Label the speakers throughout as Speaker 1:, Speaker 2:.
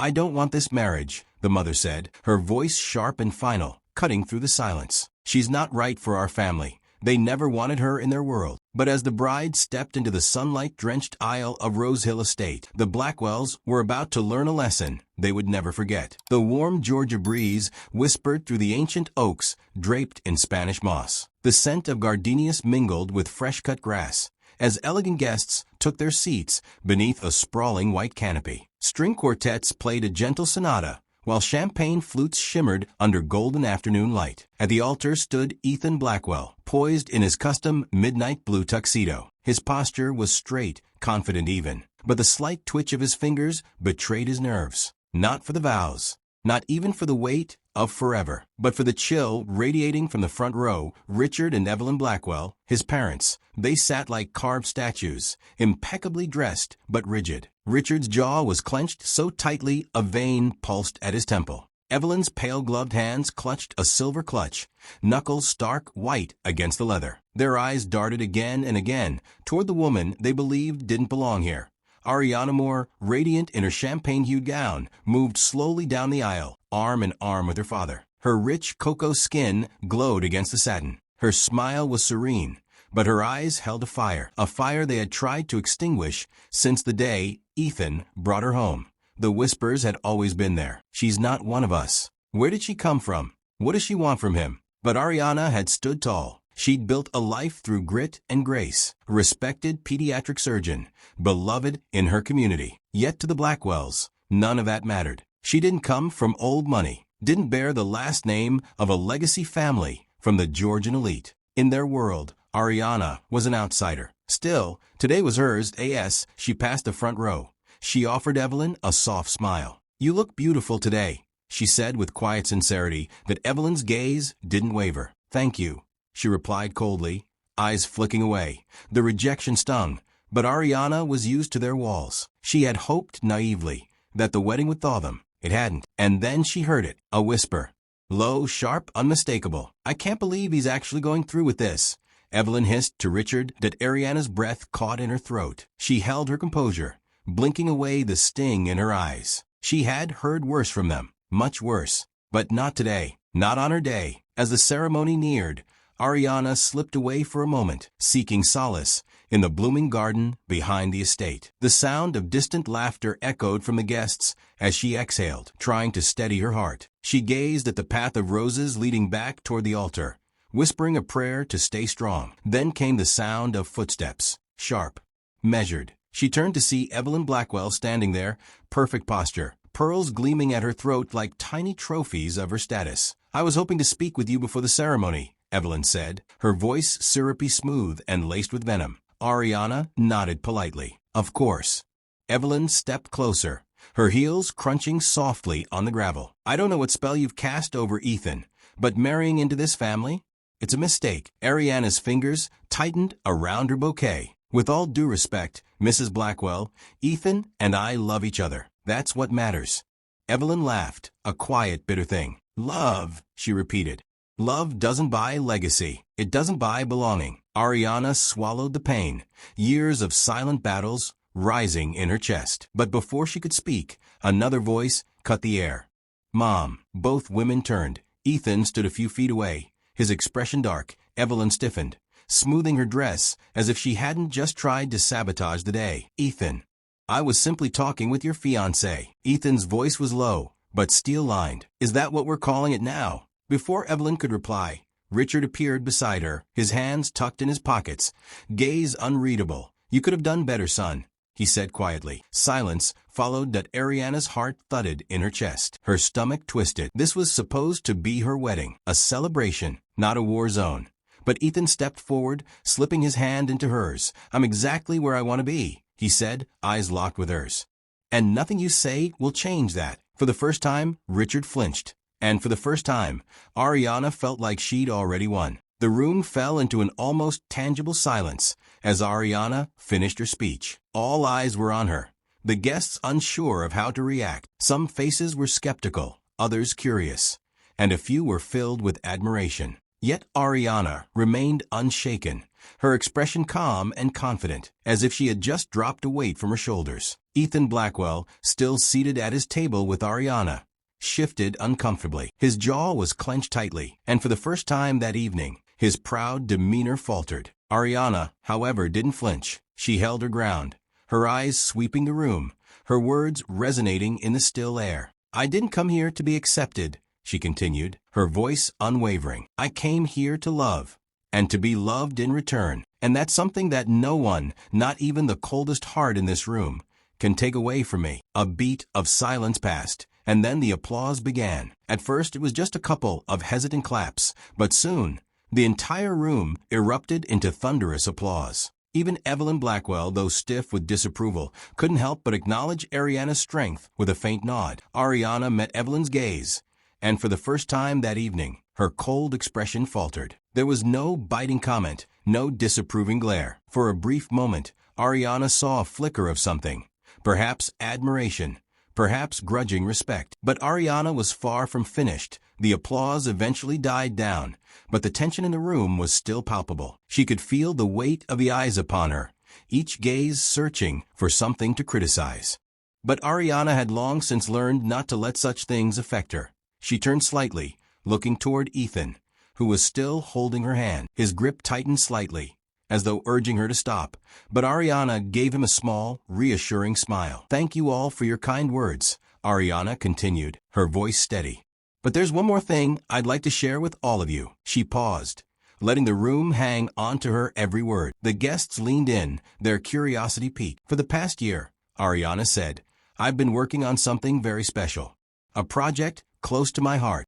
Speaker 1: "I don't want this marriage," the mother said, her voice sharp and final, cutting through the silence. "She's not right for our family." They never wanted her in their world. But as the bride stepped into the sunlight-drenched aisle of Rose Hill Estate, the Blackwells were about to learn a lesson they would never forget. The warm Georgia breeze whispered through the ancient oaks draped in Spanish moss. The scent of gardenias mingled with fresh-cut grass as elegant guests took their seats beneath a sprawling white canopy. String quartets played a gentle sonata, while champagne flutes shimmered under golden afternoon light. At the altar stood Ethan Blackwell, poised in his custom midnight blue tuxedo. His posture was straight, confident even, but the slight twitch of his fingers betrayed his nerves. Not for the vows, not even for the weight of forever, but for the chill radiating from the front row. Richard and Evelyn Blackwell, his parents, they sat like carved statues, impeccably dressed but rigid. Richard's jaw was clenched so tightly a vein pulsed at his temple. Evelyn's pale-gloved hands clutched a silver clutch, knuckles stark white against the leather. Their eyes darted again and again toward the woman they believed didn't belong here. Ariana Moore, radiant in her champagne-hued gown, moved slowly down the aisle, arm in arm with her father. Her rich cocoa skin glowed against the satin. Her smile was serene, but her eyes held a fire they had tried to extinguish since the day Ethan brought her home. The whispers had always been there. "She's not one of us. Where did she come from? What does she want from him?" But Ariana had stood tall. She'd built a life through grit and grace, a respected pediatric surgeon, beloved in her community. Yet to the Blackwells, none of that mattered. She didn't come from old money, didn't bear the last name of a legacy family from the Georgian elite. In their world, Ariana was an outsider. Still, today was hers. As she passed the front row, she offered Evelyn a soft smile. "You look beautiful today," she said with quiet sincerity that Evelyn's gaze didn't waver. "Thank you," she replied coldly, eyes flicking away. The rejection stung, but Ariana was used to their walls. She had hoped naively that the wedding would thaw them. It hadn't. And then she heard it, a whisper. Low, sharp, unmistakable. "I can't believe he's actually going through with this," Evelyn hissed to Richard that Ariana's breath caught in her throat. She held her composure, blinking away the sting in her eyes. She had heard worse from them, much worse. But not today, not on her day. As the ceremony neared, Ariana slipped away for a moment, seeking solace in the blooming garden behind the estate. The sound of distant laughter echoed from the guests as she exhaled, trying to steady her heart. She gazed at the path of roses leading back toward the altar, whispering a prayer to stay strong. Then came the sound of footsteps, sharp, measured. She turned to see Evelyn Blackwell standing there, perfect posture, pearls gleaming at her throat like tiny trophies of her status. "I was hoping to speak with you before the ceremony," Evelyn said, her voice syrupy smooth and laced with venom. Ariana nodded politely. "Of course." Evelyn stepped closer, her heels crunching softly on the gravel. "I don't know what spell you've cast over Ethan, but marrying into this family? It's a mistake." Ariana's fingers tightened around her bouquet. "With all due respect, Mrs. Blackwell, Ethan and I love each other. That's what matters." Evelyn laughed, a quiet, bitter thing. "Love," she repeated. "Love doesn't buy legacy. It doesn't buy belonging." Ariana swallowed the pain, years of silent battles rising in her chest. But before she could speak, another voice cut the air. "Mom." Both women turned. Ethan stood a few feet away, his expression dark. Evelyn stiffened, smoothing her dress as if she hadn't just tried to sabotage the day. "Ethan, I was simply talking with your fiancé." Ethan's voice was low, but steel-lined. "Is that what we're calling it now?" Before Evelyn could reply, Richard appeared beside her, his hands tucked in his pockets, gaze unreadable. "You could have done better, son," he said quietly. Silence followed that Ariana's heart thudded in her chest. Her stomach twisted. This was supposed to be her wedding, a celebration, not a war zone. But Ethan stepped forward, slipping his hand into hers. "I'm exactly where I want to be," he said, eyes locked with hers. "And nothing you say will change that." For the first time, Richard flinched. And for the first time, Ariana felt like she'd already won. The room fell into an almost tangible silence as Ariana finished her speech. All eyes were on her, the guests unsure of how to react. Some faces were skeptical, others curious, and a few were filled with admiration. Yet Ariana remained unshaken, her expression calm and confident, as if she had just dropped a weight from her shoulders. Ethan Blackwell, still seated at his table with Ariana, shifted uncomfortably. His jaw was clenched tightly, and for the first time that evening, his proud demeanor faltered. Ariana, however, didn't flinch. She held her ground, her eyes sweeping the room, her words resonating in the still air. "I didn't come here to be accepted," she continued, her voice unwavering. "I came here to love, and to be loved in return. And that's something that no one, not even the coldest heart in this room, can take away from me." A beat of silence passed, and then the applause began. At first it was just a couple of hesitant claps, but soon the entire room erupted into thunderous applause. Even Evelyn Blackwell, though stiff with disapproval, couldn't help but acknowledge Ariana's strength with a faint nod. Ariana met Evelyn's gaze, and for the first time that evening, her cold expression faltered. There was no biting comment, no disapproving glare. For a brief moment, Ariana saw a flicker of something, perhaps admiration, perhaps grudging respect. But Ariana was far from finished. The applause eventually died down, but the tension in the room was still palpable. She could feel the weight of the eyes upon her, each gaze searching for something to criticize. But Ariana had long since learned not to let such things affect her. She turned slightly, looking toward Ethan, who was still holding her hand. His grip tightened slightly, as though urging her to stop, but Ariana gave him a small, reassuring smile. "Thank you all for your kind words," Ariana continued, her voice steady. "But there's one more thing I'd like to share with all of you." She paused, letting the room hang onto her every word. The guests leaned in, their curiosity piqued. "For the past year," Ariana said, "I've been working on something very special. A project close to my heart.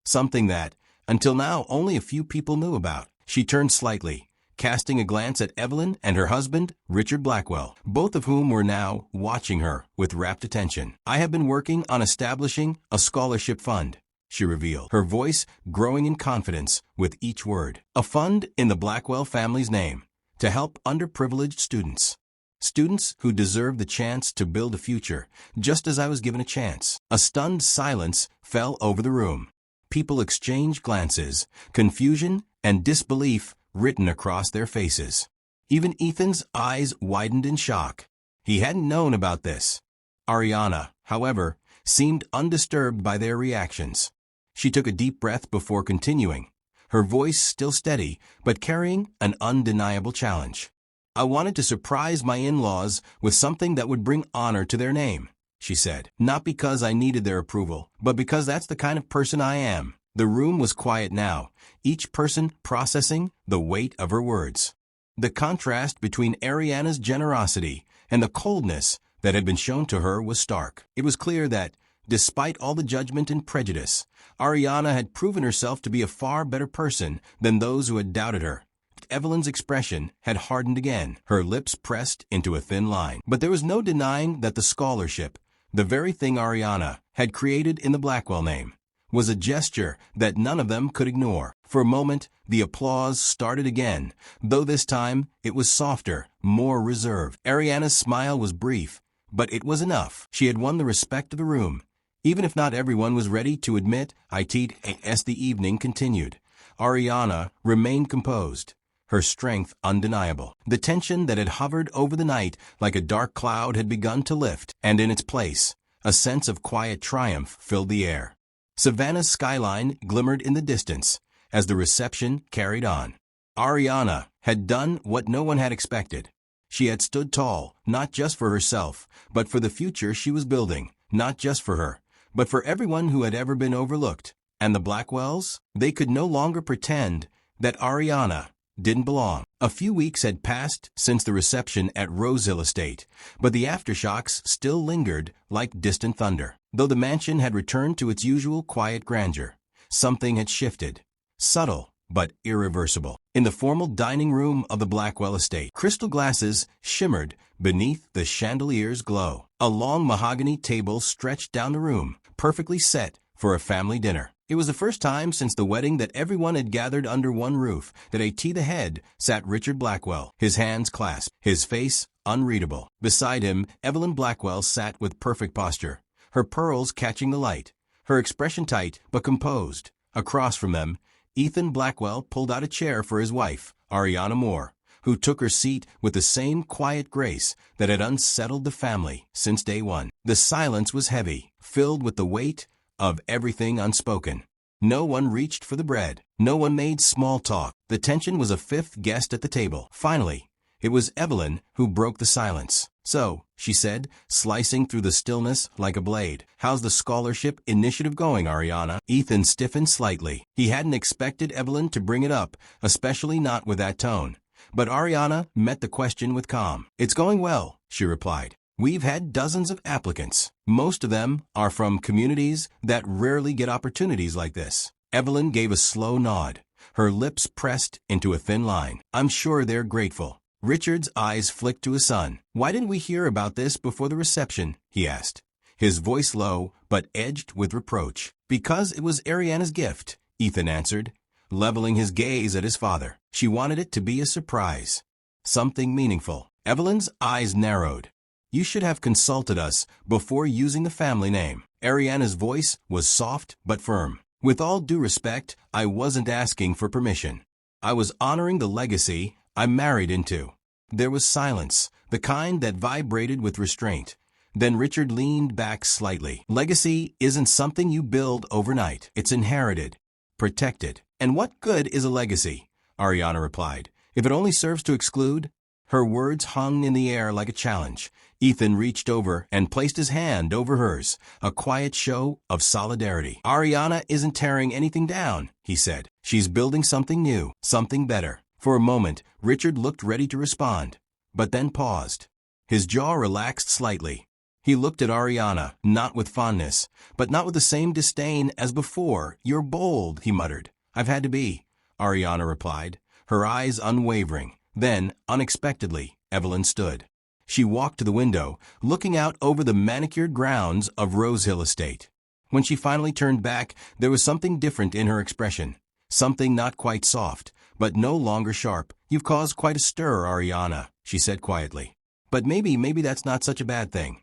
Speaker 1: Something that, until now, only a few people knew about." She turned slightly, casting a glance at Evelyn and her husband, Richard Blackwell, both of whom were now watching her with rapt attention. "I have been working on establishing a scholarship fund," she revealed, her voice growing in confidence with each word. "A fund in the Blackwell family's name, to help underprivileged students. Students who deserve the chance to build a future, just as I was given a chance." A stunned silence fell over the room. People exchanged glances, confusion and disbelief written across their faces. Even Ethan's eyes widened in shock. He hadn't known about this. Ariana, however, seemed undisturbed by their reactions. She took a deep breath before continuing, her voice still steady, but carrying an undeniable challenge. "I wanted to surprise my in-laws with something that would bring honor to their name," she said. "Not because I needed their approval, but because that's the kind of person I am." The room was quiet now, each person processing the weight of her words. The contrast between Ariana's generosity and the coldness that had been shown to her was stark. It was clear that, despite all the judgment and prejudice, Ariana had proven herself to be a far better person than those who had doubted her. Evelyn's expression had hardened again, her lips pressed into a thin line. But there was no denying that the scholarship, the very thing Ariana had created in the Blackwell name, was a gesture that none of them could ignore. For a moment, the applause started again, though this time it was softer, more reserved. Ariana's smile was brief, but it was enough. She had won the respect of the room, even if not everyone was ready to admit it. As the evening continued, Ariana remained composed, her strength undeniable. The tension that had hovered over the night like a dark cloud had begun to lift, and in its place, a sense of quiet triumph filled the air. Savannah's skyline glimmered in the distance as the reception carried on. Ariana had done what no one had expected. She had stood tall, not just for herself, but for the future she was building, not just for her, but for everyone who had ever been overlooked. And the Blackwells? They could no longer pretend that Ariana didn't belong. A few weeks had passed since the reception at Rosehill Estate, but the aftershocks still lingered like distant thunder. Though the mansion had returned to its usual quiet grandeur, something had shifted, subtle but irreversible. In the formal dining room of the Blackwell estate, crystal glasses shimmered beneath the chandelier's glow. A long mahogany table stretched down the room, perfectly set for a family dinner. It was the first time since the wedding that everyone had gathered under one roof. At the head sat Richard Blackwell, his hands clasped, his face unreadable. Beside him, Evelyn Blackwell sat with perfect posture, her pearls catching the light, her expression tight but composed. Across from them, Ethan Blackwell pulled out a chair for his wife, Ariana Moore, who took her seat with the same quiet grace that had unsettled the family since day one. The silence was heavy, filled with the weight of everything unspoken. No one reached for the bread. No one made small talk. The tension was a fifth guest at the table. Finally, it was Evelyn who broke the silence. "So," she said, slicing through the stillness like a blade, "how's the scholarship initiative going, Ariana?" Ethan stiffened slightly. He hadn't expected Evelyn to bring it up, especially not with that tone. But Ariana met the question with calm. "It's going well," she replied. "We've had dozens of applicants. Most of them are from communities that rarely get opportunities like this." Evelyn gave a slow nod, her lips pressed into a thin line. "I'm sure they're grateful." Richard's eyes flicked to his son. "Why didn't we hear about this before the reception?" he asked, his voice low but edged with reproach. "Because it was Ariana's gift," Ethan answered, leveling his gaze at his father. "She wanted it to be a surprise. Something meaningful." Evelyn's eyes narrowed. "You should have consulted us before using the family name." Ariana's voice was soft but firm. "With all due respect, I wasn't asking for permission. I was honoring the legacy I married into." There was silence, the kind that vibrated with restraint. Then Richard leaned back slightly. "Legacy isn't something you build overnight. It's inherited, protected." "And what good is a legacy?" Ariana replied. "If it only serves to exclude?" Her words hung in the air like a challenge. Ethan reached over and placed his hand over hers, a quiet show of solidarity. "Ariana isn't tearing anything down," he said. "She's building something new, something better." For a moment, Richard looked ready to respond, but then paused. His jaw relaxed slightly. He looked at Ariana, not with fondness, but not with the same disdain as before. "You're bold," he muttered. "I've had to be," Ariana replied, her eyes unwavering. Then, unexpectedly, Evelyn stood. She walked to the window, looking out over the manicured grounds of Rosehill Estate. When she finally turned back, there was something different in her expression. Something not quite soft, but no longer sharp. "You've caused quite a stir, Ariana," she said quietly. "But maybe that's not such a bad thing."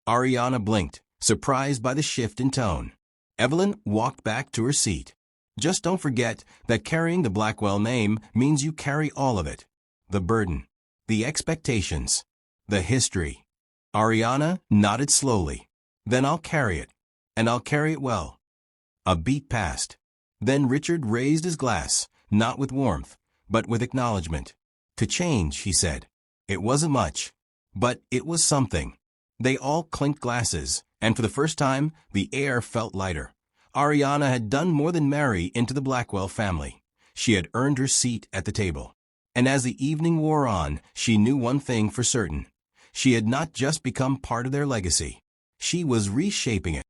Speaker 1: Ariana blinked, surprised by the shift in tone. Evelyn walked back to her seat. "Just don't forget that carrying the Blackwell name means you carry all of it. The burden, the expectations, the history." Ariana nodded slowly. "Then I'll carry it, and I'll carry it well." A beat passed. Then Richard raised his glass, not with warmth, but with acknowledgement. "To change," he said. "It wasn't much, but it was something." They all clinked glasses, and for the first time, the air felt lighter. Ariana had done more than marry into the Blackwell family. She had earned her seat at the table. And as the evening wore on, she knew one thing for certain. She had not just become part of their legacy. She was reshaping it.